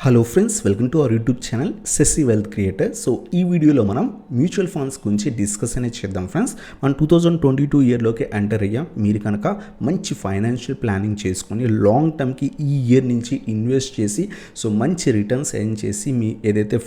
Hello friends, welcome to our YouTube channel సెస్సీ wealth creator. So ఈ వీడియోలో మనం మ్యూచువల్ ఫండ్స్ గురించి డిస్కస్ అనేది చేద్దాం ఫ్రెండ్స్. మనం 2022 ఇయర్లోకి ఎంటర్ అయ్యాం. మీరు కనుక మంచి ఫైనాన్షియల్ ప్లానింగ్ చేసుకొని లాంగ్ టర్మ్కి ఈ ఇయర్ నుంచి ఇన్వెస్ట్ చేసి సో మంచి రిటర్న్స్ ఎర్న్ చేసి మీ ఏదైతే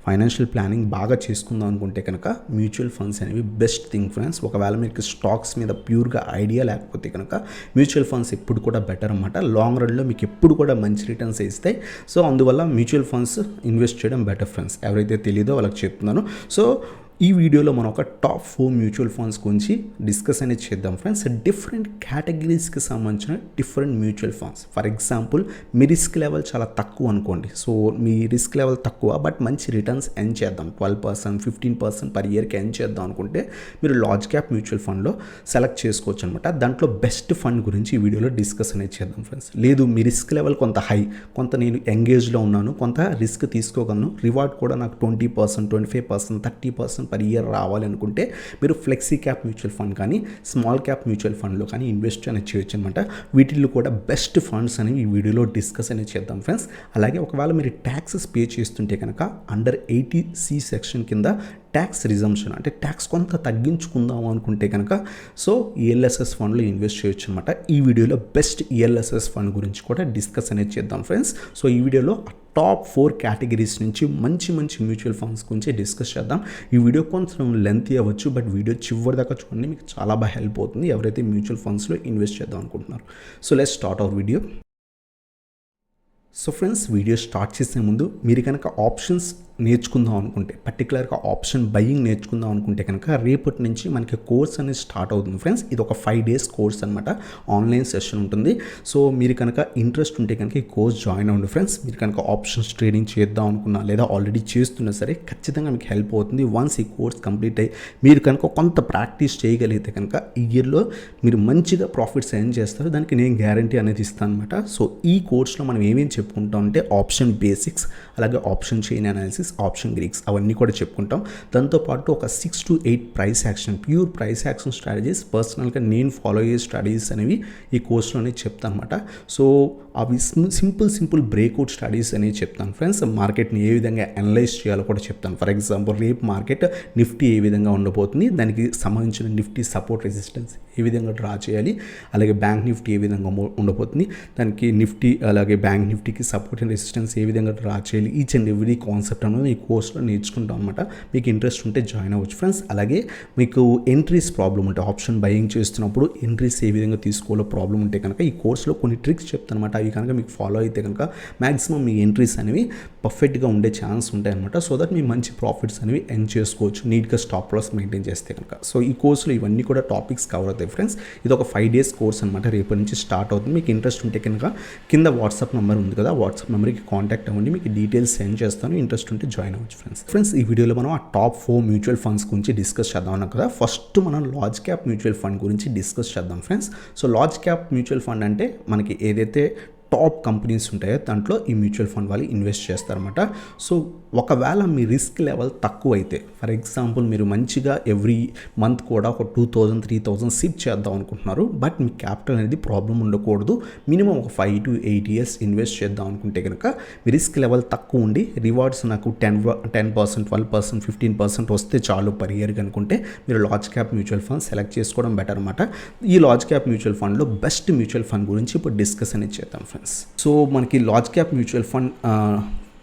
ఫైనాన్షియల్ ప్లానింగ్ బాగా చేసుకుందాం అనుకుంటే కనుక మ్యూచువల్ ఫండ్స్ అనేవి బెస్ట్ థింగ్ ఫ్రెండ్స్. ఒకవేళ మీకు స్టాక్స్ మీద ప్యూర్గా ఐడియా లేకపోతే కనుక మ్యూచువల్ ఫండ్స్ ఎప్పుడు కూడా బెటర్ అన్నమాట. లాంగ్ రన్లో మీకు ఎప్పుడు కూడా మంచి రిటర్న్స్ ఇస్తాయి. సో అందువల్ల మ్యూచువల్ ఫండ్స్ ఇన్వెస్ట్ చేయడం బెటర్ ఫ్రెండ్స్. ఎవరైతే తెలియదో వాళ్ళకి చెప్తున్నాను. సో ఈ వీడియోలో మనం ఒక టాప్ 4 మ్యూచువల్ ఫండ్స్ గురించి డిస్కస్ అనేది చేద్దాం ఫ్రెండ్స్. డిఫరెంట్ కేటగిరీస్కి సంబంధించిన different mutual funds. For example, me risk level చాలా తక్కువ అనుకోండి. సో మీ రిస్క్ లెవెల్ తక్కువ బట్ మంచి రిటర్న్స్ ఎర్న్ చేద్దాం, 12%, 15% పర్ ఇయర్కి ఎర్న్ చేద్దాం అనుకుంటే మీరు లార్జ్ క్యాప్ మ్యూచువల్ ఫండ్లో సెలెక్ట్ చేసుకోవచ్చు అనమాట. దాంట్లో బెస్ట్ ఫండ్ గురించి ఈ వీడియోలో డిస్కస్ అనేది చేద్దాం ఫ్రెండ్స్. లేదు మీ రిస్క్ లెవెల్ కొంత హై, కొంత నేను ఎంగేజ్లో ఉన్నాను, కొంత రిస్క్ తీసుకోగలను, రివార్డ్ కూడా నాకు 20%, 25%, 30% పర్ ఇయర్ రావాలి అనుకుంటే మీరు ఫ్లెక్సీ క్యాప్ మ్యూచువల్ ఫండ్ కానీ స్మాల్ క్యాప్ మ్యూచువల్ ఫండ్లో కానీ ఇన్వెస్ట్ అనేది చేయొచ్చు అనమాట. వీటిల్లో కూడా బెస్ట్ ఫండ్స్ అనేవి ఈ వీడియోలో డిస్కస్ అనేది చేద్దాం ఫ్రెండ్స్. అలాగే ఒకవేళ మీరు ట్యాక్సెస్ పే చేస్తుంటే కనుక అండర్ 80C సెక్షన్ కింద ట్యాక్స్ రిజంప్షన్ అంటే ట్యాక్స్ కొంత తగ్గించుకుందాం అనుకుంటే కనుక సో ELSS ఫండ్లో ఇన్వెస్ట్ చేయొచ్చు అనమాట. ఈ వీడియోలో బెస్ట్ ELSS ఫండ్ గురించి కూడా డిస్కస్ అనేది చేద్దాం ఫ్రెండ్స్. సో ఈ వీడియోలో టాప్ 4 కేటగిరీస్ నుంచి మంచి మ్యూచువల్ ఫండ్స్ గురించి డిస్కస్ చేద్దాం. ఈ వీడియో కొంచెం లెంత్ అవ్వచ్చు బట్ వీడియో చివరి దాకా చూడండి, మీకు చాలా బాగా హెల్ప్ అవుతుంది ఎవరైతే మ్యూచువల్ ఫండ్స్లో ఇన్వెస్ట్ చేద్దాం అనుకుంటున్నారు. So let's start our video. So friends, video start చేసే ముందు మీరు కనుక ఆప్షన్స్ నేర్చుకుందాం అనుకుంటే, పర్టికులర్గా ఆప్షన్ బయింగ్ నేర్చుకుందాం అనుకుంటే కనుక రేపటి నుంచి మనకి కోర్స్ అనేది స్టార్ట్ అవుతుంది ఫ్రెండ్స్. ఇది ఒక 5 days కోర్స్ అనమాట, ఆన్లైన్ సెషన్ ఉంటుంది. సో మీరు కనుక ఇంట్రెస్ట్ ఉంటే కనుక ఈ కోర్స్ జాయిన్ అవ్వండి ఫ్రెండ్స్. మీరు కనుక ఆప్షన్స్ ట్రేడింగ్ చేద్దాం అనుకున్నా లేదా ఆల్రెడీ చేస్తున్నా సరే ఖచ్చితంగా మీకు హెల్ప్ అవుతుంది. వన్స్ ఈ కోర్స్ కంప్లీట్ అయ్యి మీరు కనుక కొంత ప్రాక్టీస్ చేయగలిగితే కనుక ఈ ఇయర్లో మీరు మంచిగా ప్రాఫిట్స్ ఎర్న్ చేస్తారు. దానికి నేను గ్యారంటీ అనేది ఇస్తాను అనమాట. సో ఈ కోర్స్లో మనం ఏమేమి చెప్పుకుంటాం అంటే ఆప్షన్ బేసిక్స్, అలాగే option chain analysis, option Greeks అవన్నీ కూడా చెప్పుకుంటాం. దాంతోపాటు ఒక 6 to 8 price action, pure price action strategies పర్సనల్గా నేను ఫాలో అయ్యే స్ట్రాటజీస్ అనేవి ఈ కోర్స్లోనే చెప్తాను అనమాట. సో అవి సింపుల్ బ్రేక్అవుట్ స్టడీస్ అనేవి చెప్తాను ఫ్రెండ్స్. మార్కెట్ని ఏ విధంగా అనలైజ్ చేయాలో కూడా చెప్తాను. ఫర్ ఎగ్జాంపుల్, రేపు మార్కెట్ నిఫ్టీ ఏ విధంగా ఉండబోతుంది, దానికి సంబంధించిన నిఫ్టీ సపోర్ట్ రెసిస్టెన్స్ ఏ విధంగా డ్రా చేయాలి, అలాగే బ్యాంక్ నిఫ్టీ ఏ విధంగా ఉండబోతుంది, దానికి నిఫ్టీ అలాగే బ్యాంక్ నిఫ్టీకి సపోర్ట్ అండ్ రెసిస్టెన్స్ ఏ విధంగా డ్రా చేయాలి, ఈచ్ అండ్ ఎవ్రీ కాన్సెప్ట్ అనేది ఈ కోర్స్లో నేర్చుకుంటాం అనమాట. మీకు ఇంట్రెస్ట్ ఉంటే జాయిన్ అవ్వచ్చు ఫ్రెండ్స్. అలాగే మీకు ఎంట్రీస్ ప్రాబ్లం ఉంటే, ఆప్షన్ బయింగ్ చేస్తున్నప్పుడు ఎంట్రీస్ ఏ విధంగా తీసుకోవాలో ప్రాబ్లం ఉంటే కనుక ఈ కోర్స్లో కొన్ని ట్రిక్స్ చెప్తాను అనమాట. అవి కనుక మీకు ఫాలో అయితే కనుక మ్యాక్సిమం మీ ఎంట్రీస్ అనేవి పర్ఫెక్ట్గా ఉండే ఛాన్స్ ఉంటాయి అనమాట. సో దట్ మీ మంచి ప్రాఫిట్స్ అనేవి ఎర్న్ చేసుకోవచ్చు నీట్గా స్టాప్ లాస్ మెయింటైన్ చేస్తే కనుక. సో ఈ కోర్సులో ఇవన్నీ కూడా టాపిక్స్ కవర్ అవుతాయి ఫ్రెండ్స్. ఇది ఒక 5 days కోర్స్ అనమాట, రేపటి నుంచి స్టార్ట్ అవుతుంది. మీకు ఇంట్రెస్ట్ ఉంటే కనుక కింద వాట్సాప్ నెంబర్ ఉంది కదా, వాట్సాప్ నెంబర్కి కాంటాక్ట్ అవ్వండి, మీకు డీటెయిల్స్ సెండ్ చేస్తాను. ఇంట్రెస్ట్ ఉంటే జాయిన్ అవ్వచ్చు ఫ్రెండ్స్. ఈ వీడియోలో మనం ఆ టాప్ 4 మ్యూచువల్ ఫండ్స్ గురించి డిస్కస్ చేద్దాం అన్నాం కదా. ఫస్ట్ మనం లార్జ్ క్యాప్ మ్యూచువల్ ఫండ్ గురించి డిస్కస్ చేద్దాం friends. So large cap mutual fund అంటే మనకి ఏదైతే టాప్ కంపెనీస్ ఉంటాయో దాంట్లో ఈ మ్యూచువల్ ఫండ్ వాళ్ళు ఇన్వెస్ట్ చేస్తారన్నమాట. సో ఒకవేళ మీ రిస్క్ లెవెల్ తక్కువ అయితే, ఫర్ ఎగ్జాంపుల్ మీరు మంచిగా ఎవ్రీ మంత్ కూడా ఒక 2000, 3000 సిప్ చేద్దాం అనుకుంటున్నారు, బట్ మీ క్యాపిటల్ అనేది ప్రాబ్లం ఉండకూడదు, మినిమం ఒక 5 to 8 years ఇన్వెస్ట్ చేద్దాం అనుకుంటే కనుక మీ రిస్క్ లెవెల్ తక్కువ ఉండి రివార్డ్స్ నాకు 10%, 12%, 15% వస్తే చాలు పర్ ఇయర్ అనుకుంటే మీరు large cap mutual fund select చేసుకోవడం బెటర్ అనమాట. ఈ లార్జ్ క్యాప్ మ్యూచువల్ ఫండ్లో బెస్ట్ మ్యూచువల్ ఫండ్ గురించి ఇప్పుడు డిస్కస్ అనేది చేద్దాం ఫ్రెండ్స్. సో మనకి లార్జ్ క్యాప్ మ్యూచువల్ ఫండ్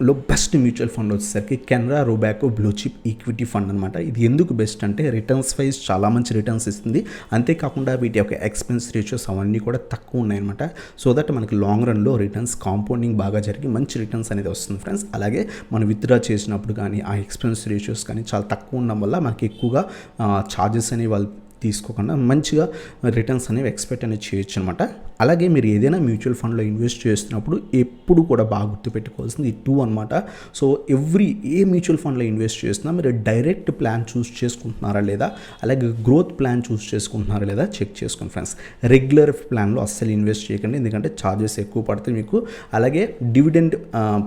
లో బెస్ట్ మ్యూచువల్ ఫండ్ వచ్చేసరికి Canara Robeco blue chip equity fund అనమాట. ఇది ఎందుకు బెస్ట్ అంటే రిటర్న్స్ వైజ్ చాలా మంచి రిటర్న్స్ ఇస్తుంది, అంతేకాకుండా వీటి యొక్క ఎక్స్పెన్స్ రేషియోస్ అవన్నీ కూడా తక్కువ ఉన్నాయన్నమాట. సో దట్ మనకి లాంగ్ రన్లో రిటర్న్స్ కాంపౌండింగ్ బాగా జరిగి మంచి రిటర్న్స్ అనేది వస్తుంది ఫ్రెండ్స్. అలాగే మనం విత్డ్రా చేసినప్పుడు కానీ ఆ ఎక్స్పెన్స్ రేషియోస్ కానీ చాలా తక్కువ ఉండడం వల్ల మనకి ఎక్కువగా ఛార్జెస్ అనేవి వాళ్ళు తీసుకోకుండా మంచిగా రిటర్న్స్ అనేవి ఎక్స్పెక్ట్ అనేది చేయొచ్చు అనమాట. అలాగే మీరు ఏదైనా మ్యూచువల్ ఫండ్లో ఇన్వెస్ట్ చేస్తున్నప్పుడు ఎప్పుడు కూడా బాగా గుర్తుపెట్టుకోవాల్సింది ఈ 2 అనమాట. సో ఏ మ్యూచువల్ ఫండ్లో ఇన్వెస్ట్ చేస్తున్నా మీరు డైరెక్ట్ ప్లాన్ చూస్ చేసుకుంటున్నారా లేదా, అలాగే గ్రోత్ ప్లాన్ చూస్ చేసుకుంటున్నారా లేదా చెక్ చేసుకోండి ఫ్రెండ్స్. రెగ్యులర్ ప్లాన్లో అస్సలు ఇన్వెస్ట్ చేయకండి, ఎందుకంటే ఛార్జెస్ ఎక్కువ పడతాయి మీకు. అలాగే డివిడెండ్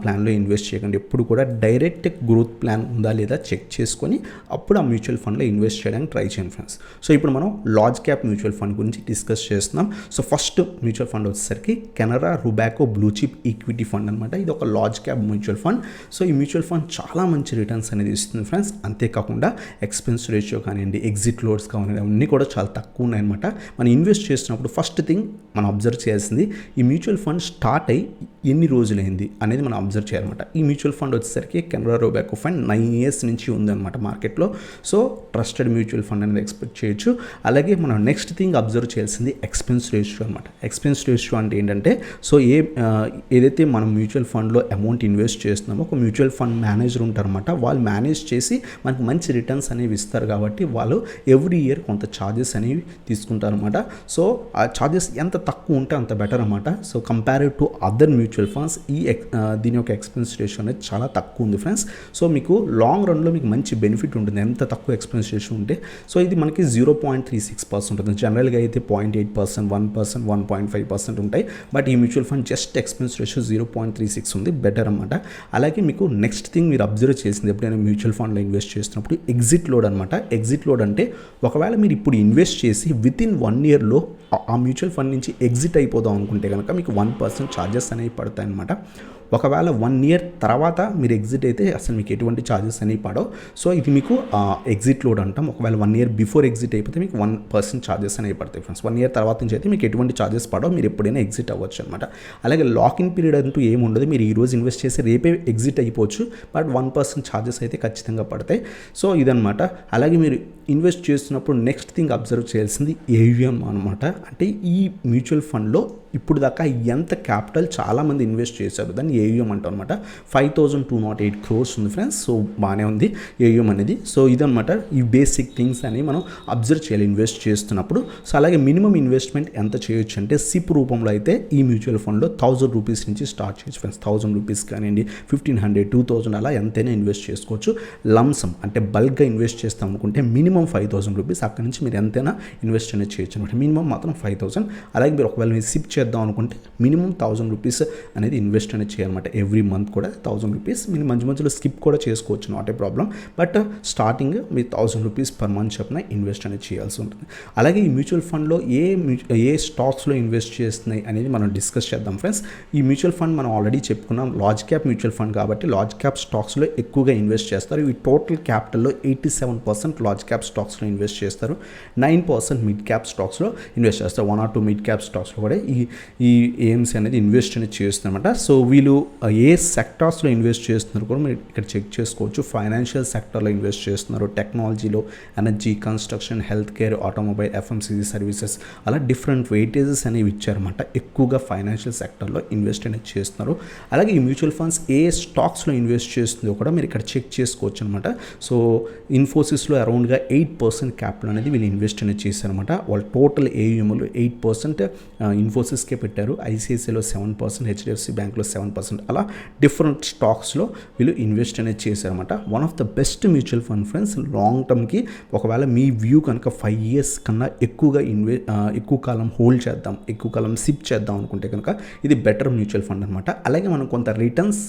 ప్లాన్లో ఇన్వెస్ట్ చేయకండి. ఎప్పుడు కూడా డైరెక్ట్ గ్రోత్ ప్లాన్ ఉందా లేదా చెక్ చేసుకొని అప్పుడు ఆ మ్యూచువల్ ఫండ్లో ఇన్వెస్ట్ చేయడానికి ట్రై చేయండి ఫ్రెండ్స్. సో ఇప్పుడు మనం లార్జ్ క్యాప్ మ్యూచువల్ ఫండ్ గురించి డిస్కస్ చేస్తున్నాం. సో ఫస్ట్ మ్యూచువల్ ఫండ్ వచ్చేసరికి Canara Robeco blue chip equity fund అనమాట. ఇది ఒక large cap mutual fund. So ఈ మ్యూచువల్ ఫండ్ చాలా మంచి రిటర్న్స్ అనేది ఇస్తుంది ఫ్రెండ్స్. అంతేకాకుండా ఎక్స్పెన్స్ రేషియో కానివ్వండి, ఎగ్జిట్ లోడ్స్ కానివ్వండి, అవన్నీ కూడా చాలా తక్కువ ఉన్నాయన్నమాట. మనం ఇన్వెస్ట్ చేసినప్పుడు ఫస్ట్ థింగ్ మనం అబ్జర్వ్ చేయాల్సింది ఈ మ్యూచువల్ ఫండ్ స్టార్ట్ అయ్యి ఎన్ని రోజులైంది అనేది మనం అబ్జర్వ్ చేయాలన్నమాట. ఈ మ్యూచువల్ ఫండ్ వచ్చేసరికి కెనరా రుబాకో ఫండ్ 9 years నుంచి ఉందన్నమాట మార్కెట్లో. సో ట్రస్టెడ్ మ్యూచువల్ ఫండ్ అనేది ఎక్స్పెక్ట్ చేయొచ్చు. అలాగే మనం నెక్స్ట్ థింగ్ అబ్జర్వ్ చేయాల్సింది ఎక్స్పెన్స్ రేషియో అనమాట. ఎక్స్పెన్స్ రేషియో అంటే ఏంటంటే సో ఏదైతే మనం మ్యూచువల్ ఫండ్లో అమౌంట్ ఇన్వెస్ట్ చేస్తున్నామో ఒక మ్యూచువల్ ఫండ్ మేనేజర్ ఉంటారన్నమాట. వాళ్ళు మేనేజ్ చేసి మనకు మంచి రిటర్న్స్ అనేవి ఇస్తారు కాబట్టి వాళ్ళు ఎవ్రీ ఇయర్ కొంత ఛార్జెస్ అనేవి తీసుకుంటారన్నమాట. సో ఆ ఛార్జెస్ ఎంత తక్కువ ఉంటే అంత బెటర్ అనమాట. So compared to other mutual funds దీని యొక్క ఎక్స్పెన్స్ రేషియో అనేది చాలా తక్కువ ఉంది ఫ్రెండ్స్. సో మీకు లాంగ్ రన్లో మీకు మంచి బెనిఫిట్ ఉంటుంది ఎంత తక్కువ ఎక్స్పెన్స్ రేషియో ఉంటే. సో ఇది మనకి 0.36% ఉంటుంది. జనరల్గా అయితే 0.8%, 1%, 1.5% ఉంటాయి. బట్ ఈ mutual fund just expense ratio 0.36 ఉంది, బెటర్ అనమాట. అలాగే మీకు నెక్స్ట్ థింగ్ మీరు అబ్జర్వ్ చేసింది ఎప్పుడైనా మ్యూచువల్ ఫండ్లో ఇన్వెస్ట్ చేస్తున్నప్పుడు ఎగ్జిట్ లోడ్ అనమాట. ఎగ్జిట్ లోడ్ అంటే ఒకవేళ మీరు ఇప్పుడు ఇన్వెస్ట్ చేసి వితిన్ 1 yearలో ఆ మ్యూచువల్ ఫండ్ నుంచి ఎగ్జిట్ అయిపోదాం అనుకుంటే కనుక మీకు 1% ఛార్జెస్ అనేవి పడతాయి అనమాట. ఒకవేళ 1 year తర్వాత మీరు ఎగ్జిట్ అయితే అసలు మీకు ఎటువంటి ఛార్జెస్ అనేవి పడవు. సో ఇది మీకు ఎగ్జిట్ లోడ్ అంటాం. ఒకవేళ 1 year బిఫోర్ ఎగ్జిట్ అయిపోతే మీకు 1% ఛార్జెస్ అనేవి పడతాయి ఫ్రెండ్స్. 1 year తర్వాత నుంచి అయితే మీకు ఎటువంటి ఛార్జెస్ పడవు, మీరు ఎప్పుడైనా ఎగ్జిట్ అవ్వచ్చు అనమాట. అలాగే లాకిన్ పీరియడ్ అంటూ ఏమి ఉండదు. మీరు ఈరోజు ఇన్వెస్ట్ చేసి రేపే ఎగ్జిట్ అయిపోవచ్చు, బట్ 1% ఛార్జెస్ అయితే ఖచ్చితంగా పడతాయి. సో ఇదనమాట. అలాగే మీరు ఇన్వెస్ట్ చేస్తున్నప్పుడు నెక్స్ట్ థింగ్ అబ్జర్వ్ చేయాల్సింది ఏయుఎం అనమాట. అంటే ఈ మ్యూచువల్ ఫండ్లో ఇప్పుడు దాకా ఎంత క్యాపిటల్ చాలామంది ఇన్వెస్ట్ చేశారు, దాన్ని ఏయుఎం అంటాం అనమాట. 5208 crores ఉంది ఫ్రెండ్స్. సో బాగానే ఉంది ఏయుఎం అనేది. సో ఇదనమాట ఈ బేసిక్ థింగ్స్ అని మనం అబ్జర్వ్ చేయాలి ఇన్వెస్ట్ చేస్తున్నప్పుడు. సో అలాగే మినిమం ఇన్వెస్ట్మెంట్ ఎంత చేయొచ్చు అంటే సిప్ రూపంలో అయితే ఈ మ్యూచువల్ ఫండ్లో 1000 rupees నుంచి స్టార్ట్ చేయొచ్చు ఫ్రెండ్స్. 1000 rupees కానివ్వండి, 1500, 2000 అలా ఎంతైనా ఇన్వెస్ట్ చేసుకోవచ్చు. లంసమ్ అంటే బల్క్గా ఇన్వెస్ట్ చేస్తాం అనుకుంటే మినిమం 5000 rupees, అక్కడ నుంచి మీరు ఎంతైనా ఇన్వెస్ట్ అనేది చేయొచ్చు అనమాట. మినిమం మాత్రం 5000. అలాగే మీరు ఒకవేళ మీరు సిప్ చేద్దాం అనుకుంటే మినిమం 1000 rupees అనేది ఇన్వెస్ట్ అనేది చేయాలన్నమాట. ఎవ్రీ మంత్ కూడా 1000 rupees. మీరు మధ్యలో స్కిప్ కూడా చేసుకోవచ్చు, not a problem. But starting మీరు 1000 rupees per month చొప్పున ఇన్వెస్ట్ అనేది చేయాల్సి ఉంటుంది. అలాగే ఈ మ్యూచువల్ ఫండ్లో ఏ స్టాక్స్లో ఇన్వెస్ట్ చేస్తున్నాయి అనేది మనం డిస్కస్ చేద్దాం ఫ్రెండ్స్. ఈ మ్యూచువల్ ఫండ్ మనం ఆల్రెడీ చెప్పుకున్నాం లార్జ్ క్యాప్ మ్యూచువల్ ఫండ్ కాబట్టి లార్జ్ క్యాప్ స్టాక్స్లో ఎక్కువగా ఇన్వెస్ట్ చేస్తారు. ఈ టోటల్ క్యాపిటల్లో 87% లార్జ్ క్యాప్ స్టాక్స్లో ఇన్వెస్ట్ చేస్తారు. 9% మిడ్ క్యాప్ స్టాక్స్లో ఇన్వెస్ట్ చేస్తారు. 1 or 2 మిడ్ క్యాప్ స్టాక్స్లో కూడా ఈ ఏఎంసీ అనేది ఇన్వెస్ట్ అనేది చేస్తుందన్నమాట. సో వీళ్ళు ఏ సెక్టార్స్లో ఇన్వెస్ట్ చేస్తున్నారు కూడా మీరు ఇక్కడ చెక్ చేసుకోవచ్చు. ఫైనాన్షియల్ సెక్టర్లో ఇన్వెస్ట్ చేస్తున్నారు, టెక్నాలజీలో, energy, construction, health care, automobile, FMCG services, అలా డిఫరెంట్ వెయిటేజెస్ అనేవి ఇచ్చారన్నమాట. ఎక్కువగా ఫైనాన్షియల్ సెక్టర్లో ఇన్వెస్ట్ అనేది చేస్తున్నారు. అలాగే ఈ మ్యూచువల్ ఫండ్స్ ఏ స్టాక్స్లో ఇన్వెస్ట్ చేస్తుందో కూడా మీరు ఇక్కడ చెక్ చేసుకోవచ్చు అనమాట. సో ఇన్ఫోసిస్లో అరౌండ్గా 8% క్యాపిటల్ అనేది వీళ్ళు ఇన్వెస్ట్ అనేది చేశారనమాట. వాళ్ళ టోటల్ ఏయుఎంలో 8% ఇన్ఫోసిస్కే పెట్టారు. ఐసిఐసిఐలో 7%, హెచ్డిఎఫ్సి బ్యాంక్లో 7%, అలా డిఫరెంట్ స్టాక్స్లో వీళ్ళు ఇన్వెస్ట్ అనేది చేశారన్నమాట. One of the best mutual fund friends long టర్మ్కి. ఒకవేళ మీ వ్యూ కనుక 5 years కన్నా ఎక్కువగా ఎక్కువ కాలం హోల్డ్ చేద్దాం, ఎక్కువ కాలం సిప్ చేద్దాం అనుకుంటే కనుక ఇది బెటర్ మ్యూచువల్ ఫండ్ అనమాట. అలాగే మనం కొంత రిటర్న్స్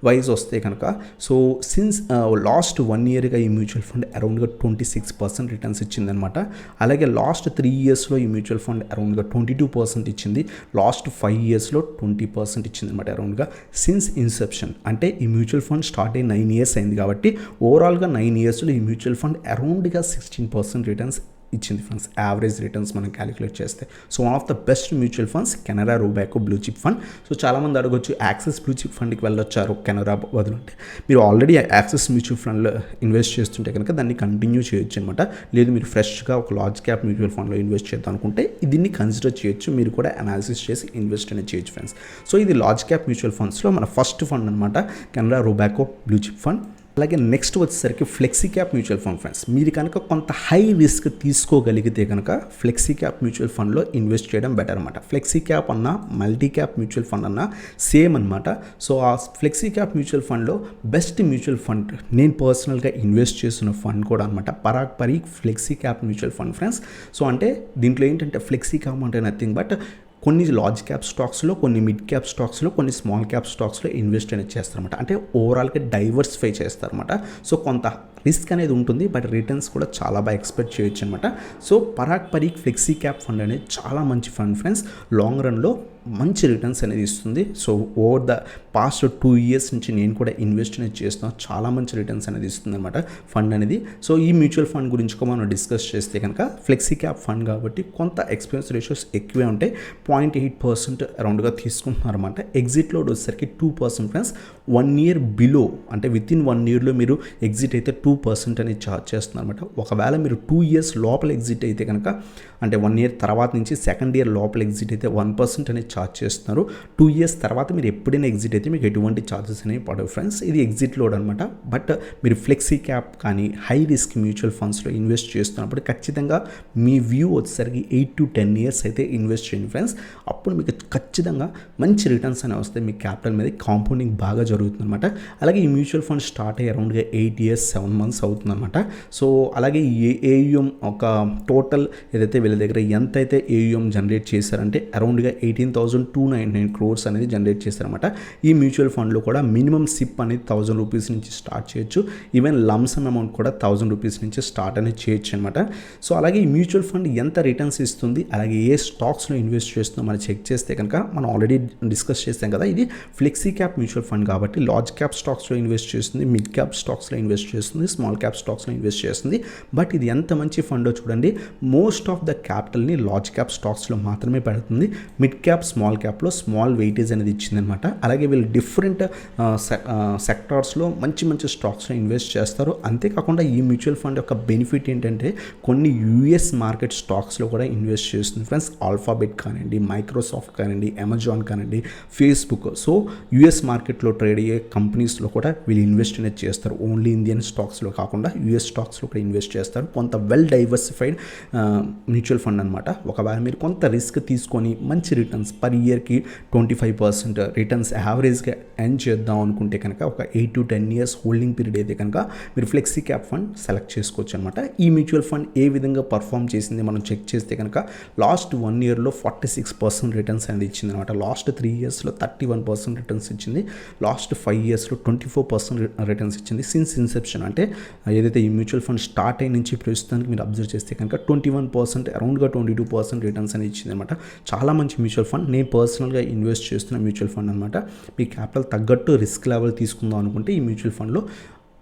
వైజ్ వస్తే కనుక సో సిన్స్ లాస్ట్ 1 yearగా ఈ మ్యూచువల్ ఫండ్ అరౌండ్గా 26% రిటర్న్స్ ఇచ్చిందనమాట. అలాగే లాస్ట్ 3 yearsలో ఈ మ్యూచువల్ ఫండ్ అరౌండ్గా 22% ఇచ్చింది. లాస్ట్ 5 yearsలో 20% ఇచ్చింది అనమాట అరౌండ్గా సిన్స్ ఇన్సెప్షన్. అంటే ఈ మ్యూచువల్ ఫండ్ స్టార్ట్ అయ్యి 9 years అయింది కాబట్టి ఓవరాల్గా 9 yearsలో ఈ మ్యూచువల్ ఫండ్ అరౌండ్గా 16% రిటర్న్స్ ఇచ్చింది ఫ్రెండ్స్. యావరేజ్ రిటర్న్స్ మనం క్యాలిక్యులేట్ చేస్తే. So one of the best mutual funds Canara Robeco blue chip fund. So చాలామంది అడగొచ్చు యాక్సిస్ బ్లూ చిప్ ఫండ్కి వెళ్ళొచ్చారు కెనరా బదులు అంటే. మీరు ఆల్రెడీ యాక్సిస్ మ్యూచువల్ ఫండ్లో ఇన్వెస్ట్ చేస్తుంటే కనుక దాన్ని కంటిన్యూ చేయొచ్చు అనమాట. లేదు మీరు ఫ్రెష్గా ఒక లార్జ్ క్యాప్ మ్యూచువల్ ఫండ్లో ఇన్వెస్ట్ చేద్దాం అనుకుంటే దీన్ని కన్సిడర్ చేయొచ్చు. మీరు కూడా అనాలిసిస్ చేసి ఇన్వెస్ట్ అనేది చేయొచ్చు ఫ్రెండ్స్. సో ఇది లార్జ్ క్యాప్ మ్యూచువల్ ఫండ్స్లో మన ఫస్ట్ ఫండ్ అనమాట, Canara Robeco blue chip fund. అలాగే నెక్స్ట్ వచ్చేసరికి flexi cap mutual fund friends. మీరు కనుక కొంత హై రిస్క్ తీసుకోగలిగితే కనుక ఫ్లెక్సీ క్యాప్ మ్యూచువల్ ఫండ్లో ఇన్వెస్ట్ చేయడం బెటర్ అనమాట. ఫ్లెక్సీ క్యాప్ అన్నా మల్టీ క్యాప్ మ్యూచువల్ ఫండ్ అన్నా సేమ్ అనమాట. సో ఆ ఫ్లెక్సీ క్యాప్ మ్యూచువల్ ఫండ్లో బెస్ట్ మ్యూచువల్ ఫండ్ నేను పర్సనల్గా ఇన్వెస్ట్ చేస్తున్న ఫండ్ కూడా అనమాట Parag Parikh flexi cap mutual fund friends. So అంటే దీంట్లో ఏంటంటే ఫ్లెక్సీ క్యాప్ అంటే నథింగ్ బట్ కొన్ని లార్జ్ క్యాప్ స్టాక్స్లో, కొన్ని మిడ్ క్యాప్ స్టాక్స్లో, కొన్ని స్మాల్ క్యాప్ స్టాక్స్లో ఇన్వెస్ట్ అనేది చేస్తారన్నమాట. అంటే ఓవరాల్గా డైవర్సిఫై చేస్తారన్నమాట. సో కొంత రిస్క్ అనేది ఉంటుంది, బట్ రిటర్న్స్ కూడా చాలా బాగా ఎక్స్పెక్ట్ చేయొచ్చు అనమాట. So Parag Parikh flexi cap fund అనేది చాలా మంచి ఫండ్ ఫ్రెండ్స్. లాంగ్ రన్లో మంచి రిటర్న్స్ అనేది ఇస్తుంది. So over the past 2 years నుంచి నేను కూడా ఇన్వెస్ట్ అనేది చేస్తున్నాను. చాలా మంచి రిటర్న్స్ అనేది ఇస్తుంది అనమాట ఫండ్ అనేది. సో ఈ మ్యూచువల్ ఫండ్ గురించి కూడా మనం డిస్కస్ చేస్తే కనుక ఫ్లెక్సీ క్యాప్ ఫండ్ కాబట్టి కొంత ఎక్స్పెన్స్ రేషియోస్ ఎక్కువే ఉంటాయి. 0.8% అరౌండ్గా తీసుకుంటున్నారు అనమాట. ఎగ్జిట్ లోడ్ వచ్చేసరికి 2% ఫ్రెండ్స్. 1 year బిలో అంటే విత్ ఇన్ 1 yearలో మీరు ఎగ్జిట్ అయితే 2% అనేది ఛార్జ్ చేస్తున్నారు అనమాట. ఒకవేళ మీరు 2 years లోపల ఎగ్జిట్ అయితే కనుక, అంటే 1 year తర్వాత నుంచి సెకండ్ ఇయర్ లోపల ఎగ్జిట్ అయితే 1% అనేది ఛార్జ్ చేస్తున్నారు. 2 years తర్వాత మీరు ఎప్పుడైనా ఎగ్జిట్ అయితే మీకు ఎటువంటి ఛార్జెస్ అనేవి పడవు ఫ్రెండ్స్. ఇది ఎగ్జిట్ లోడ్ అనమాట. బట్ మీరు ఫ్లెక్సీ క్యాప్ కానీ హై రిస్క్ మ్యూచువల్ ఫండ్స్లో ఇన్వెస్ట్ చేస్తున్నప్పుడు ఖచ్చితంగా మీ వ్యూ వచ్చేసరికి 8 to 10 years అయితే ఇన్వెస్ట్ చేయండి ఫ్రెండ్స్. అప్పుడు మీకు ఖచ్చితంగా మంచి రిటర్న్స్ అనేవి వస్తాయి. మీ క్యాపిటల్ మీద కాంపౌండింగ్ బాగా జరుగుతుంది అనమాట. అలాగే ఈ మ్యూచువల్ ఫండ్ స్టార్ట్ అయ్యి అరౌండ్గా 8 years 7 months అవుతుంది అనమాట. సో అలాగే ఈ ఏయుఎం ఒక టోటల్ ఏదైతే వీళ్ళ దగ్గర ఎంతైతే ఏయుఎం జనరేట్ చేశారంటే అరౌండ్గా 18,299 crores అనేది జనరేట్ చేశారనమాట. ఈ మ్యూచువల్ ఫండ్లో కూడా మినిమం సిప్ అనేది 1,000 rupees నుంచి స్టార్ట్ చేయొచ్చు. ఈవెన్ లంసమ్ అమౌంట్ కూడా 1,000 rupees నుంచి స్టార్ట్ అనేది చేయొచ్చు అనమాట. సో అలాగే ఈ మ్యూచువల్ ఫండ్ ఎంత రిటర్న్స్ ఇస్తుంది, అలాగే ఏ స్టాక్స్లో ఇన్వెస్ట్ చేస్తుందో మనం చెక్ చేస్తే కనుక మనం ఆల్రెడీ డిస్కస్ చేస్తాం కదా, ఇది ఫ్లెక్సీ క్యాప్ మ్యూచువల్ ఫండ్ కాబట్టి లార్జ్ క్యాప్ స్టాక్స్లో ఇన్వెస్ట్ చేస్తుంది, మిడ్ క్యాప్ స్టాక్స్లో ఇన్వెస్ట్ చేస్తుంది, స్మాల్ క్యాప్ స్టాక్స్లో ఇన్వెస్ట్ చేస్తుంది. బట్ ఇది ఎంత మంచి ఫండో చూడండి. మోస్ట్ ఆఫ్ ద క్యాపిటల్ని లార్జ్ క్యాప్ స్టాక్స్లో మాత్రమే పెడుతుంది. మిడ్ క్యాప్ స్మాల్ క్యాప్లో స్మాల్ వెయిటేజ్ అనేది ఇచ్చిందనమాట. అలాగే వీళ్ళు డిఫరెంట్ సెక్టార్స్లో మంచి మంచి స్టాక్స్లో ఇన్వెస్ట్ చేస్తారు. అంతేకాకుండా ఈ మ్యూచువల్ ఫండ్ యొక్క బెనిఫిట్ ఏంటంటే కొన్ని యూఎస్ మార్కెట్ స్టాక్స్లో కూడా ఇన్వెస్ట్ చేస్తుంది ఫ్రెండ్స్. ఆల్ఫాబెట్ కానివ్వండి, మైక్రోసాఫ్ట్ కానివ్వండి, అమెజాన్ కానివ్వండి, ఫేస్బుక్. సో యూఎస్ మార్కెట్లో ట్రేడ్ అయ్యే కంపెనీస్లో కూడా వీళ్ళు ఇన్వెస్ట్ అనేది చేస్తారు. ఓన్లీ ఇండియన్ స్టాక్స్లో కాకుండా యూఎస్ స్టాక్స్లో కూడా ఇన్వెస్ట్ చేస్తారు. కొంత వెల్ డైవర్సిఫైడ్ మ్యూచువల్ ఫండ్ అనమాట. ఒకవేళ మీరు కొంత రిస్క్ తీసుకొని మంచి రిటర్న్స్ పర్ ఇయర్కి 25% రిటర్న్స్ యావరేజ్గా ఎర్న్ చేద్దాం అనుకుంటే కనుక ఒక 8 to 10 years హోల్డింగ్ పీరియడ్ అయితే కనుక మీరు ఫ్లెక్సీ క్యాప్ ఫండ్ సెలెక్ట్ చేసుకోవచ్చు అనమాట. ఈ మ్యూచువల్ ఫండ్ ఏ విధంగా పర్ఫామ్ చేసింది మనం చెక్ చేస్తే కనుక లాస్ట్ 1 yearలో 46% రిటర్న్స్ అనేది ఇచ్చింది అనమాట. లాస్ట్ 3 yearsలో 31% రిటర్న్స్ ఇచ్చింది. లాస్ట్ 5 yearsలో 24% రిటర్న్స్ ఇచ్చింది. సిన్స్ ఇన్సెప్షన్ అంటే ఏదైతే ఈ మ్యూచువల్ ఫండ్ స్టార్ట్ అయిన నుంచి ప్రస్తుతానికి మీరు అబ్జర్వ్ చేస్తే కనుక 21%, అరౌండ్గా 22% రిటర్న్స్ అనేది ఇచ్చింది అనమాట. చాలా మంచి మ్యూచువల్ ఫండ్. నేను పర్సనల్గా ఇన్వెస్ట్ చేస్తున్న మ్యూచువల్ ఫండ్ అనమాట. మీ క్యాపిటల్ తగ్గట్టు రిస్క్ లెవెల్ తీసుకుందాం అనుకుంటే ఈ మ్యూచువల్ ఫండ్లో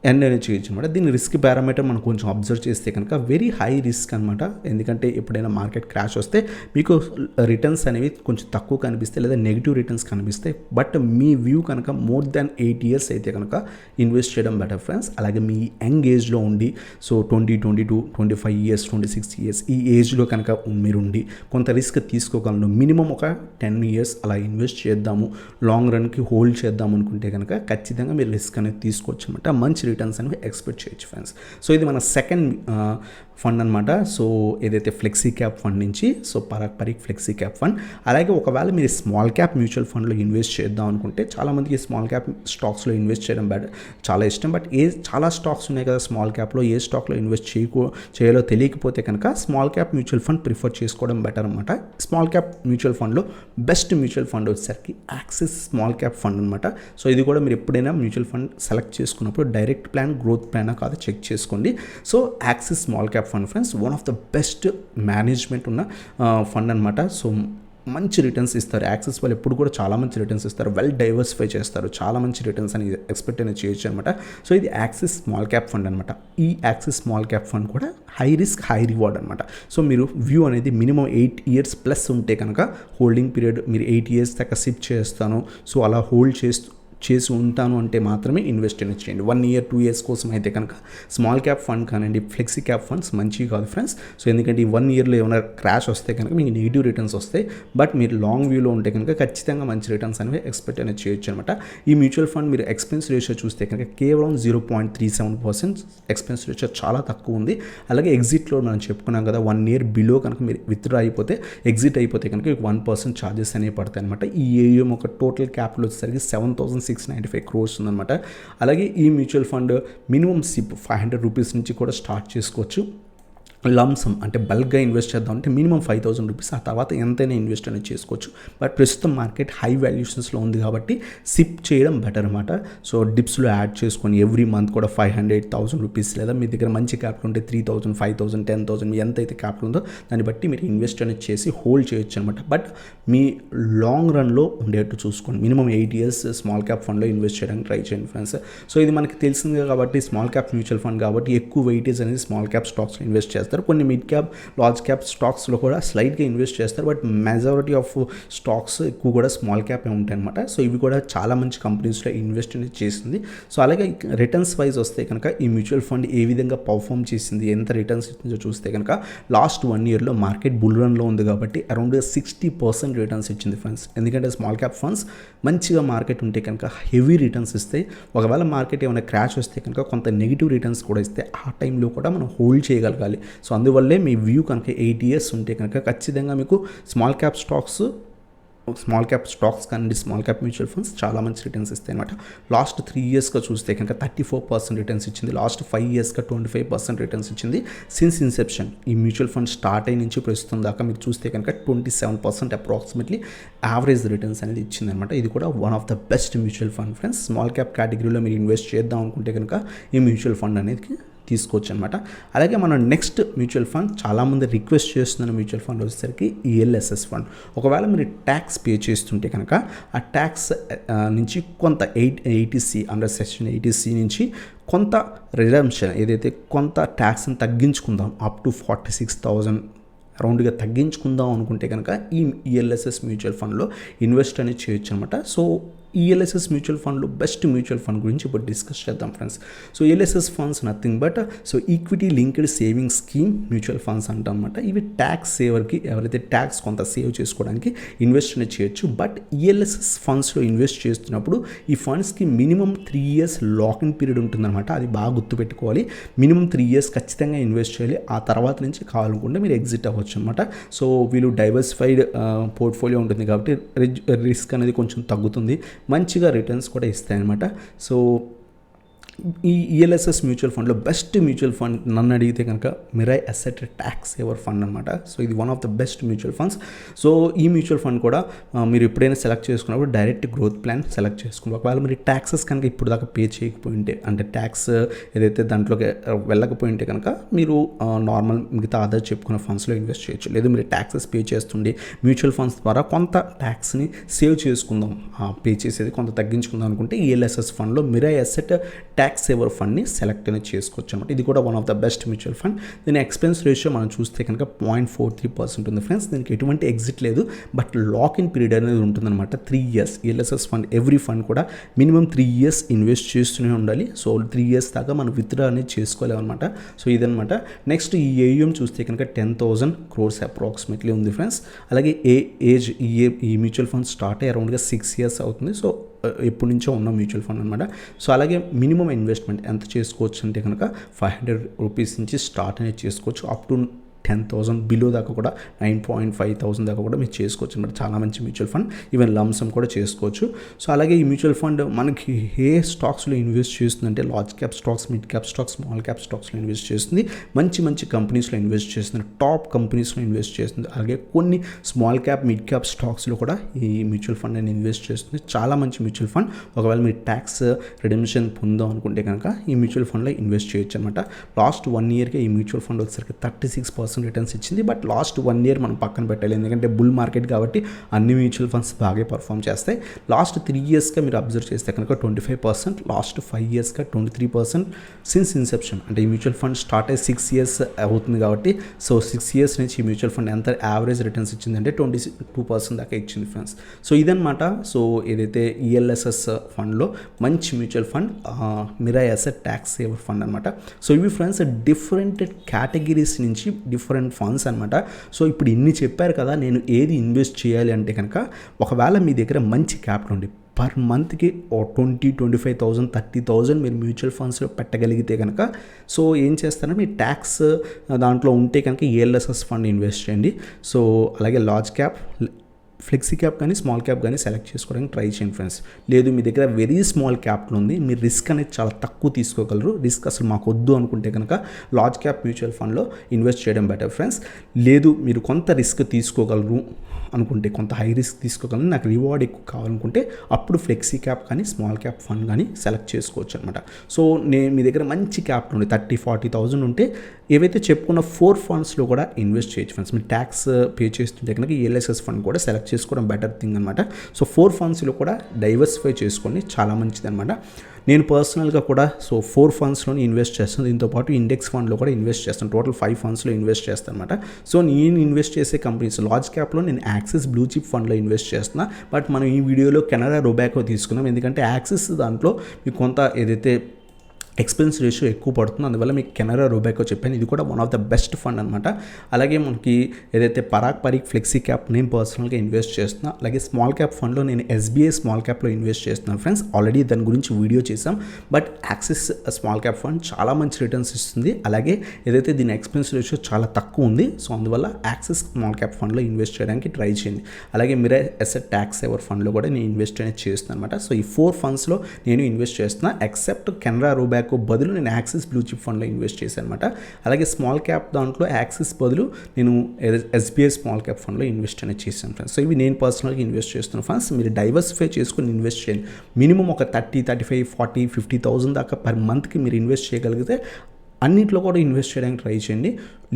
ఎర్న్ అనేది చేయొచ్చు అనమాట. దీని రిస్క్ పారామీటర్ మనం కొంచెం అబ్జర్వ్ చేస్తే కనుక వెరీ హై రిస్క్ అనమాట. ఎందుకంటే ఎప్పుడైనా మార్కెట్ క్రాష్ వస్తే మీకు రిటర్న్స్ అనేవి కొంచెం తక్కువ కనిపిస్తాయి, లేదా నెగిటివ్ రిటర్న్స్ కనిపిస్తాయి. బట్ మీ వ్యూ కనుక మోర్ దాన్ 8 years అయితే కనుక ఇన్వెస్ట్ చేయడం బెటర్ ఫ్రెండ్స్. అలాగే మీ యంగ్ ఏజ్లో ఉండి, సో 20, 22, 25 years, 26 years ఈ ఏజ్లో కనుక మీరు ఉండి కొంత రిస్క్ తీసుకోగలను. మినిమం ఒక 10 years అలా ఇన్వెస్ట్ చేద్దాము, లాంగ్ రన్కి హోల్డ్ చేద్దాం అనుకుంటే కనుక ఖచ్చితంగా మీరు రిస్క్ అనేది తీసుకోవచ్చు అనమాట. మంచి రిటర్న్స్ అనేవి ఎక్స్పెక్ట్ చేయొచ్చు ఫ్రెండ్స్. సో ఇది మన సెకండ్ ఫండ్ అనమాట. సో ఏదైతే ఫ్లెక్సీ క్యాప్ ఫండ్ నుంచి, so Parag Parikh flexi cap fund. అలాగే ఒకవేళ మీరు స్మాల్ క్యాప్ మ్యూచువల్ ఫండ్లో ఇన్వెస్ట్ చేద్దాం అనుకుంటే చాలామందికి స్మాల్ క్యాప్ స్టాక్స్లో ఇన్వెస్ట్ చేయడం చాలా ఇష్టం. బట్ చాలా స్టాక్స్ ఉన్నాయి కదా స్మాల్ క్యాప్లో, ఏ స్టాక్లో ఇన్వెస్ట్ చేయాలో తెలియకపోతే కనుక small cap mutual fund prefer చేసుకోవడం బెటర్ అనమాట. స్మాల్ క్యాప్ మ్యూచువల్ ఫండ్లో బెస్ట్ మ్యూచువల్ ఫండ్ వచ్చేసరికి యాక్సిస్ స్మాల్ క్యాప్ ఫండ్ అనమాట. సో ఇది కూడా మీరు ఎప్పుడైనా మ్యూచువల్ ఫండ్ సెలెక్ట్ చేసుకున్నప్పుడు డైరెక్ట్ ప్లాన్, గ్రోత్ ప్లానా కాదు చెక్ చేసుకోండి. So axis small cap fund friends one of the best management ఉన్న ఫండ్ అనమాట. సో మంచి రిటర్న్స్ ఇస్తారు. యాక్సిస్ వాళ్ళు ఎప్పుడు కూడా చాలా మంచి రిటర్న్స్ ఇస్తారు, వెల్ డైవర్సిఫై చేస్తారు, చాలా మంచి రిటర్న్స్ అని ఎక్స్పెక్ట్ అనేది చేయొచ్చు అనమాట. సో ఇది యాక్సిస్ స్మాల్ క్యాప్ ఫండ్ అనమాట. ఈ యాక్సిస్ స్మాల్ క్యాప్ ఫండ్ కూడా హై రిస్క్ హై రివార్డ్ అనమాట. సో మీరు వ్యూ అనేది మినిమం 8 years ప్లస్ ఉంటే కనుక హోల్డింగ్ పీరియడ్ మీరు 8 years దాకా సిప్ చేస్తాను, సో అలా హోల్డ్ చేసి ఉంటాను అంటే మాత్రమే ఇన్వెస్ట్ అనేది చేయండి. 1 year 2 years కోసం అయితే కనుక స్మాల్ క్యాప్ ఫండ్ కానివ్వండి, ఫ్లెక్సీ క్యాప్ ఫండ్స్ మంచివి కాదు ఫ్రెండ్స్. సో ఎందుకంటే ఈ 1 yearలో ఏమైనా క్రాష్ వస్తే కనుక మీకు నెగిటివ్ రిటర్న్స్ వస్తాయి. బట్ మీరు లాంగ్ వ్యూలో ఉంటే కనుక ఖచ్చితంగా మంచి రిటర్న్స్ అనేవి ఎక్స్పెక్ట్ అనేది చేయొచ్చు అనమాట. ఈ మ్యూచువల్ ఫండ్ మీరు ఎక్స్పెన్స్ రేషియో చూస్తే కనుక కేవలం 0.37% ఎక్స్పెన్స్ రేషియో చాలా తక్కువ ఉంది. అలాగే ఎగ్జిట్లో మనం చెప్పుకున్నాం కదా 1 year బిలో కనుక మీరు విత్డ్రా అయిపోతే, ఎగ్జిట్ అయిపోతే కనుక 1% ఛార్జెస్ అనేవి పడతాయి అనమాట. ఈ ఏయుఎం ఒక టోటల్ క్యాపిటల్ వచ్చేసరికి 7,695 crores ఉందన్నమాట. అలాగే ఈ mutual fund minimum SIP 500 rupees నుంచి కూడా స్టార్ట్ చేసుకోవచ్చు. లంసమ్ అంటే బల్క్గా ఇన్వెస్ట్ చేద్దాం అంటే మినిమం 5,000 రూపీస్, ఆ తర్వాత ఎంతైనా ఇన్వెస్ట్ అనేది చేసుకోవచ్చు. బట్ ప్రస్తుతం మార్కెట్ హై వాల్యుయేషన్స్లో ఉంది కాబట్టి సిప్ చేయడం బెటర్ అనమాట. సో డిప్స్లో యాడ్ చేసుకొని ఎవ్రీ మంత్ కూడా 500,000 రూపీస్, లేదా మీ దగ్గర మంచి క్యాపిటల్ ఉంటే 3,000, 5,000, 10,000 ఎంత అయితే క్యాపిటల్ ఉందో దాన్ని బట్టి మీరు ఇన్వెస్ట్ అనేది చేసి హోల్డ్ చేయొచ్చు అనమాట. బట్ మీ లాంగ్ రన్లో ఉండేట్టు చూసుకోండి. మినిమం 8 ఇయర్స్ స్మాల్ క్యాప్ ఫండ్లో ఇన్వెస్ట్ చేయడానికి ట్రై చేయండి ఫ్రెండ్స్. సో ఇది మనకి తెలిసిందే కాబట్టి స్మాల్ క్యాప్ మ్యూచువల్ ఫండ్ కాబట్టి ఎక్కువ వెయిటేజ్ అనేది స్మాల్ క్యాప్ స్టాక్స్లో ఇన్వెస్ట్ చేస్తారు. కొన్ని మిడ్ క్యాప్, లార్జ్ క్యాప్ స్టాక్స్లో కూడా స్లైట్గా ఇన్వెస్ట్ చేస్తారు. బట్ మెజారిటీ ఆఫ్ స్టాక్స్ ఎక్కువ కూడా స్మాల్ క్యాప్ ఉంటాయి అనమాట. సో ఇవి కూడా చాలా మంచి కంపెనీస్లో ఇన్వెస్ట్ అనేది చేసింది. సో అలాగే రిటర్న్స్ వైజ్ వస్తే కనుక ఈ మ్యూచువల్ ఫండ్ ఏ విధంగా పర్ఫామ్ చేసింది, ఎంత రిటర్న్స్ ఇచ్చిందో చూస్తే కనుక లాస్ట్ 1 ఇయర్లో మార్కెట్ బుల్ రన్లో ఉంది కాబట్టి అరౌండ్ 60% రిటర్న్స్ ఇచ్చింది ఫ్రెండ్స్. ఎందుకంటే స్మాల్ క్యాప్ ఫండ్స్ మంచిగా మార్కెట్ ఉంటే కనుక హెవీ రిటర్న్స్ ఇస్తాయి. ఒకవేళ మార్కెట్ ఏమైనా క్రాష్ వస్తే కనుక కొంత నెగిటివ్ రిటర్న్స్ కూడా ఇస్తే ఆ టైంలో కూడా మనం హోల్డ్ చేయగలగాలి. సో అందువల్లే మీ వ్యూ కనుక 8 ఇయర్స్ ఉంటే కనుక ఖచ్చితంగా మీకు స్మాల్ క్యాప్ స్టాక్స్ కానీ స్మాల్ క్యాప్ మ్యూచువల్ ఫండ్స్ చాలా మంచి రిటర్న్స్ ఇస్తాయి అనమాట. లాస్ట్ 3 ఇయర్స్గా చూస్తే కనుక 34% రిటర్న్స్ ఇచ్చింది. లాస్ట్ 5 ఇయర్స్గా 25% రిటర్న్స్ ఇచ్చింది. సిన్స్ ఇన్సెప్షన్ ఈ మ్యూచువల్ ఫండ్ స్టార్ట్ అయిన నుంచి ప్రస్తుతం దాకా మీరు చూస్తే కనుక 27% అప్రాక్సిమేట్లీ యావరేజ్ రిటర్న్స్ అనేది ఇచ్చింది అనమాట. ఇది కూడా one of the best mutual fund friends. Small cap కేటగిరీలో మీరు ఇన్వెస్ట్ చేద్దాం అనుకుంటే కనుక ఈ మ్యూచువల్ ఫండ్ అనేది తీసుకోవచ్చు అనమాట. అలాగే మనం నెక్స్ట్ మ్యూచువల్ ఫండ్ చాలామంది రిక్వెస్ట్ చేస్తున్న మ్యూచువల్ ఫండ్ వచ్చేసరికి ఈఎల్ఎస్ఎస్ ఫండ్. ఒకవేళ మీరు ట్యాక్స్ పే చేస్తుంటే కనుక ఆ ట్యాక్స్ నుంచి కొంత 80C అండర్ సెక్షన్ 80C నుంచి కొంత రిడమ్షన్ ఏదైతే కొంత ట్యాక్స్ని తగ్గించుకుందాం అప్ టు 46,000 అరౌండ్గా తగ్గించుకుందాం అనుకుంటే కనుక ఈ ఈఎల్ఎస్ఎస్ మ్యూచువల్ ఫండ్లో ఇన్వెస్ట్ అనేది చేయొచ్చు అనమాట. సో ఈఎల్ఎస్ఎస్ మ్యూచువల్ ఫండ్లో బెస్ట్ మ్యూచువల్ ఫండ్ గురించి ఇప్పుడు డిస్కస్ చేద్దాం friends. So ELSS funds nothing but so equity linked saving scheme mutual funds అంటాం అనమాట. ఇవి ట్యాక్స్ సేవర్కి ఎవరైతే ట్యాక్స్ కొంత సేవ్ చేసుకోవడానికి ఇన్వెస్ట్ అనేది చేయొచ్చు. బట్ ఈఎల్ఎస్ఎస్ ఫండ్స్లో ఇన్వెస్ట్ చేస్తున్నప్పుడు ఈ ఫండ్స్కి మినిమం 3 ఇయర్స్ లాకింగ్ పీరియడ్ ఉంటుందన్నమాట. అది బాగా గుర్తుపెట్టుకోవాలి. మినిమం 3 ఇయర్స్ ఖచ్చితంగా ఇన్వెస్ట్ చేయాలి. ఆ తర్వాత నుంచి కావాలనుకుంటే మీరు ఎగ్జిట్ అవ్వచ్చు అనమాట. సో వీళ్ళు డైవర్సిఫైడ్ పోర్ట్ఫోలియో ఉంటుంది కాబట్టి రిస్క్ అనేది కొంచెం తగ్గుతుంది, మంచిగా రిటర్న్స్ కూడా ఇస్తాయి అన్నమాట. సో ఈ ఈఎల్ఎస్ఎస్ మ్యూచువల్ ఫండ్లో బెస్ట్ మ్యూచువల్ ఫండ్ నన్ను అడిగితే కనుక Mirai asset tax saver fund అనమాట. సో ఇది one of the best mutual funds. So ఈ మ్యూచువల్ ఫండ్ కూడా మీరు ఎప్పుడైనా సెలెక్ట్ చేసుకున్నప్పుడు డైరెక్ట్ గ్రోత్ ప్లాన్ సెలెక్ట్ చేసుకున్నారు. ఒకవేళ మీరు ట్యాక్సెస్ కనుక ఇప్పుడు దాకా పే చేయకపోయింటే అంటే ట్యాక్స్ ఏదైతే దాంట్లోకి వెళ్ళకపోయింటే కనుక మీరు నార్మల్ మిగతా అదర్ చెప్పుకున్న ఫండ్స్లో ఇన్వెస్ట్ చేయొచ్చు. లేదా మీరు ట్యాక్సెస్ పే చేస్తుండే మ్యూచువల్ ఫండ్స్ ద్వారా కొంత ట్యాక్స్ని సేవ్ చేసుకుందాం, పే చేసేది కొంత తగ్గించుకుందాం అనుకుంటే ఈఎల్ఎస్ఎస్ ఫండ్లో మిరాయ్ అసెట్ ట్యాక్స్ సేవర్ ఫండ్ని సెలెక్ట్ అనేది చేసుకోవచ్చు అనమాట. ఇది కూడా one of the best mutual fund. దీని ఎక్స్పెన్స్ రేషియో మనం చూస్తే కనుక 0.43% ఉంది ఫ్రెండ్స్. దీనికి ఎటువంటి ఎగ్జిట్ లేదు, బట్ లాక్ ఇన్ పీరియడ్ అనేది ఉంటుందన్నమాట 3 years. ELSS fund every fund కూడా మినిమం 3 ఇయర్స్ ఇన్వెస్ట్ చేస్తూనే ఉండాలి. సో 3 ఇయర్స్ దాకా మనం విత్డ్రా అనేది చేసుకోలేమన్నమాట. సో ఇదనమాట. నెక్స్ట్ ఈ ఏయుఎం చూస్తే కనుక 10,000 crores అప్రాక్సిమేట్లీ ఉంది ఫ్రెండ్స్. అలాగే ఏజ్ ఈ మ్యూచువల్ ఫండ్ స్టార్ట్ అయ్యి అరౌండ్గా 6 ఇయర్స్ అవుతుంది. సో ఎప్పటి నుంచో ఉన్న మ్యూచువల్ ఫండ్ అనమాట. సో అలాగే మినిమం ఇన్వెస్ట్మెంట్ ఎంత చేసుకోవచ్చు అంటే కనుక 500 రూపీస్ నుంచి స్టార్ట్ అనేది చేసుకోవచ్చు. అప్ టు 10,000 బిలో దాకా కూడా 9,500 దాకా కూడా మీరు చేసుకోవచ్చు అనమాట. చాలా మంచి మ్యూచువల్ ఫండ్. ఈవెన్ లంసమ్ కూడా చేసుకోవచ్చు. సో అలాగే ఈ మ్యూచువల్ ఫండ్ మనకి ఏ స్టాక్స్లో ఇన్వెస్ట్ చేస్తుందంటే large cap stocks, mid cap stocks, small cap స్టాక్స్లో ఇన్వెస్ట్ చేస్తుంది. మంచి మంచి కంపెనీస్లో ఇన్వెస్ట్ చేస్తుంది, టాప్ కంపెనీస్లో ఇన్వెస్ట్ చేస్తుంది. అలాగే కొన్ని స్మాల్ క్యాప్, మిడ్ క్యాప్ స్టాక్స్లో కూడా ఈ మ్యూచువల్ ఫండ్ అని ఇన్వెస్ట్ చేస్తుంది. చాలా మంచి మ్యూచువల్ ఫండ్. ఒకవేళ మీరు ట్యాక్స్ రిడెంప్షన్ పొందాం అనుకుంటే కనుక ఈ మ్యూచువల్ ఫండ్లో ఇన్వెస్ట్ చేయొచ్చు అనమాట. లాస్ట్ 1 ఇయర్కి ఈ మ్యూచువల్ ఫండ్ వచ్చేసరికి 36% రిటర్న్స్ ఇచ్చింది. బట్ లాస్ట్ 1 ఇయర్ మనం పక్కన పెట్టాలి, ఎందుకంటే బుల్ మార్కెట్ కాబట్టి అన్ని మ్యూచువల్ ఫండ్స్ బాగా పర్ఫామ్ చేస్తాయి. లాస్ట్ 3 ఇయర్స్గా మీరు అబ్జర్వ్ చేస్తే కనుక 25%, లాస్ట్ 5 ఇయర్స్గా 23% సిన్స్ ఇన్సెప్షన్. అంటే ఈ మ్యూచువల్ ఫండ్ స్టార్ట్ అయ్యి 6 ఇయర్స్ అవుతుంది కాబట్టి సో 6 ఇయర్స్ నుంచి ఈ మ్యూచువల్ ఫండ్ ఎంత యావరేజ్ రిటర్న్స్ ఇచ్చిందంటే 22% దాకా ఇచ్చింది ఫ్రెండ్స్. సో ఇదనమాట. సో ఏదైతే ఈఎల్ఎస్ఎస్ ఫండ్లో మంచి mutual fund Mirai asset tax saver fund అనమాట. సో ఇవి ఫ్రెండ్స్ డిఫరెంట్ కేటగిరీస్ నుంచి డిఫరెంట్ ఫండ్స్ అనమాట. సో ఇప్పుడు ఇన్ని చెప్పారు కదా, నేను ఏది ఇన్వెస్ట్ చేయాలి అంటే కనుక ఒకవేళ మీ దగ్గర మంచి క్యాపిటల్ ఉంది, పర్ మంత్కి 20,000, 25,000, 30,000 మీరు మ్యూచువల్ ఫండ్స్లో పెట్టగలిగితే కనుక సో ఏం చేస్తారంటే మీ ట్యాక్స్ దాంట్లో ఉంటే కనుక ఈఎల్ఎస్ఎస్ ఫండ్ ఇన్వెస్ట్ చేయండి. సో అలాగే లార్జ్ క్యాప్, ఫ్లెక్సీ క్యాప్ కానీ స్మాల్ క్యాప్ కానీ సెలెక్ట్ చేసుకోవడానికి ట్రై చేయండి ఫ్రెండ్స్. లేదు మీ దగ్గర వెరీ స్మాల్ క్యాప్లో ఉంది, మీరు రిస్క్ అనేది చాలా తక్కువ తీసుకోగలరు, రిస్క్ అసలు మాకు వద్దు అనుకుంటే కనుక లార్జ్ క్యాప్ మ్యూచువల్ ఫండ్లో ఇన్వెస్ట్ చేయడం బెటర్ ఫ్రెండ్స్. లేదు మీరు కొంత రిస్క్ తీసుకోగలరు అనుకుంటే, కొంత హై రిస్క్ తీసుకోగలను, నాకు రివార్డ్ ఎక్కువ కావాలనుకుంటే అప్పుడు ఫ్లెక్సీ క్యాప్ కానీ స్మాల్ క్యాప్ ఫండ్ కానీ సెలెక్ట్ చేసుకోవచ్చు అనమాట. సో మీ దగ్గర మంచి క్యాప్లో ఉండి 30,000-40,000 ఉంటే ఏవైతే చెప్పుకున్న 4 ఫండ్స్లో కూడా ఇన్వెస్ట్ చేయొచ్చు ఫ్రెండ్స్. మీరు ట్యాక్స్ పే చేస్తుంటే కనుక ELSS ఫండ్ కూడా సెలెక్ట్ చేసుకోవడం బెటర్ థింగ్ అనమాట. సో 4 ఫండ్స్లో కూడా డైవర్సిఫై చేసుకోండి, చాలా మంచిది అనమాట. నేను పర్సనల్గా కూడా 4 ఫండ్స్లోనే ఇన్వెస్ట్ చేస్తాను, దీంతోపాటు ఇండెక్స్ ఫండ్లో కూడా ఇన్వెస్ట్ చేస్తాను. టోటల్ 5 ఫండ్స్లో ఇన్వెస్ట్ చేస్తాను అనమాట. సో నేను ఇన్వెస్ట్ చేసే కంపెనీస్ లార్జ్ క్యాప్లో నేను యాక్సిస్ బ్లూ చిప్ ఫండ్లో ఇన్వెస్ట్ చేస్తున్నా. బట్ మనం ఈ వీడియోలో కెనరా రోబాకో తీసుకున్నాం, ఎందుకంటే యాక్సిస్ దాంట్లో మీకు కొంత ఏదైతే ఎక్స్పెన్స్ రేషియో ఎక్కువ పడుతుంది, అందువల్ల మీకు కెనరా రోబాకో చెప్పాను. ఇది కూడా one of the best fund అనమాట. అలాగే మనకి ఏదైతే పరీక్ ఫ్లెక్సీ క్యాప్ నేను పర్సనల్గా ఇన్వెస్ట్ చేస్తున్నా. అలాగే స్మాల్ క్యాప్ ఫండ్లో నేను SBI స్మాల్ క్యాప్లో ఇన్వెస్ట్ చేస్తున్నాను ఫ్రెండ్స్. ఆల్రెడీ దాని గురించి వీడియో చేసాం. But axis small cap fund చాలా మంచి రిటర్న్స్ ఇస్తుంది, అలాగే ఏదైతే దీని ఎక్స్పెన్స్ రేషియో చాలా తక్కువ ఉంది. సో అందువల్ల యాక్సిస్ స్మాల్ క్యాప్ ఫండ్లో ఇన్వెస్ట్ చేయడానికి ట్రై చేయండి. అలాగే మీరే ఎస్ఎట్ ట్యాక్స్ సేవర్ ఫండ్లో కూడా నేను ఇన్వెస్ట్ అనేది చేస్తున్నాను అనమాట. సో ఈ 4 ఫండ్స్లో నేను ఇన్వెస్ట్ చేస్తున్నా, ఎక్సెప్ట్ కెనరా రోబాకో బదులు నేను యాక్సిస్ బ్లూ చిప్ ఫండ్లో ఇన్వెస్ట్ చేశాను అనమాట. అలాగే స్మాల్ క్యాప్ దాంట్లో యాక్సిస్ బదులు నేను SBI స్మాల్ క్యాప్ ఫండ్లో ఇన్వెస్ట్ అనేది చేశాను ఫ్రెండ్స్. సో ఇవి నేను పర్సనల్గా ఇన్వెస్ట్ చేస్తున్నాను ఫ్రెండ్స్. మీరు డైవర్సిఫై చేసుకుని ఇన్వెస్ట్ చేయండి. మినిమం ఒక 30, 35, 40, 50,000 దాకా పర్ మంత్కి మీరు ఇన్వెస్ట్ చేయగలిగితే అన్నింటిలో కూడా ఇన్వెస్ట్ చేయడానికి ట్రై చేయండి.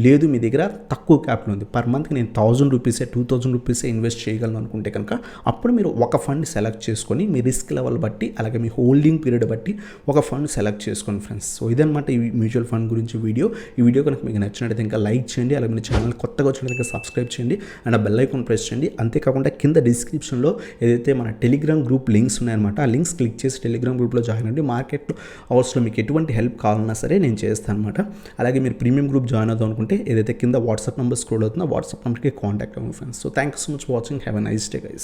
లేదు మీ దగ్గర తక్కువ క్యాపిటల్ ఉంది, పర్ మంత్కి నేను 1,000 రూపీసే 2,000 రూపీసే ఇన్వెస్ట్ చేయగలను అనుకుంటే కనుక అప్పుడు మీరు ఒక ఫండ్ సెలెక్ట్ చేసుకొని మీ రిస్క్ లెవెల్ బట్టి అలాగే మీ హోల్డింగ్ పీరియడ్ బట్టి ఒక ఫండ్ సెలెక్ట్ చేసుకోండి ఫ్రెండ్స్. సో ఇదన్నమాట ఈ మ్యూచువల్ ఫండ్ గురించి వీడియో. ఈ వీడియో కనుక మీకు నచ్చినట్లయితే ఇంకా లైక్ చేయండి, అలాగే మీ ఛానల్ కొత్తగా వచ్చినట్లయితే సబ్స్క్రైబ్ చేయండి అండ్ ఆ బెల్ ఐకాన్ ప్రెస్ చేయండి. అంతేకాకుండా కింద డిస్క్రిప్షన్లో ఏదైతే మన టెలిగ్రామ్ గ్రూప్ లింక్స్ ఉన్నాయన్నమాట, ఆ లింక్స్ క్లిక్ చేసి టెలిగ్రామ్ గ్రూప్లో జాయిన్ అవ్వండి. మార్కెట్ అవర్స్లో మీకు ఎటువంటి హెల్ప్ కావాలన్నా సరే నేను చేస్తాను అనమాట. అలాగే మీరు ప్రీమియం గ్రూప్ జాయిన్ అవుదాం అనుకుంటే ఏదైతే కింద వాట్సాప్ నెంబర్ స్క్రోల్ అవుతుందో వాట్సాప్ నెంబర్కి కాంటాక్ట్ అవ్వండి friends. So thank you so much for watching. Have a nice day guys.